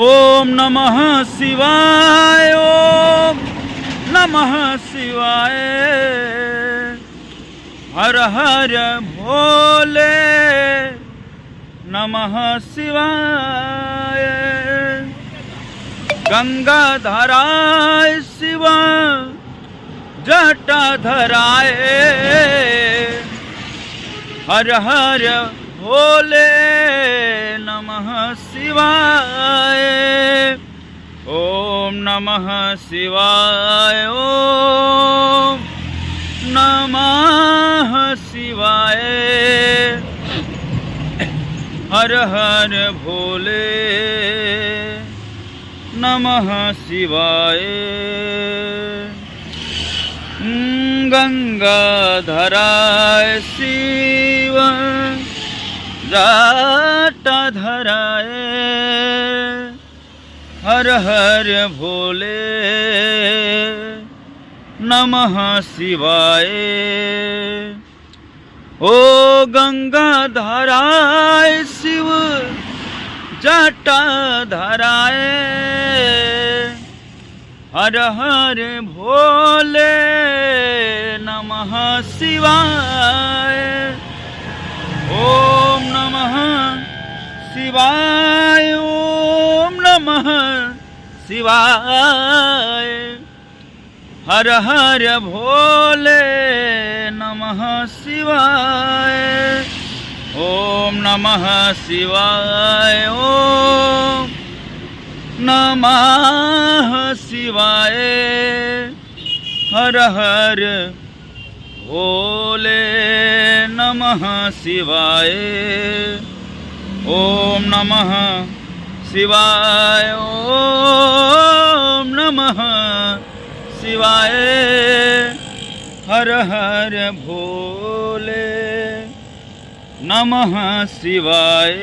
ओम नमः शिवाय। ओम नमः शिवाय। हर हर भोले नमः शिवाय। गंगाधराय शिव जटाधराय। हर हर भोले नमः शिवाय। ओम नमः शिवाय। ओम नमः शिवाय। हर हर भोले नमः शिवाय। गंगाधराय शिव जटाधराय। हर हर भोले नमः शिवाय। ओ गंगाधराय शिव जटाधराय। हर हर भोले नमः शिवाय। ओम नमः शिवाय। ओम नमः शिवाय। हर हर भोले नमः शिवाय। ओम नमः शिवाय। ओम नमः शिवाय। हर हर भोले नमः शिवाय। ओम नमः शिवाय। ओम नमः शिवाय। हर हर भोले नमः शिवाय।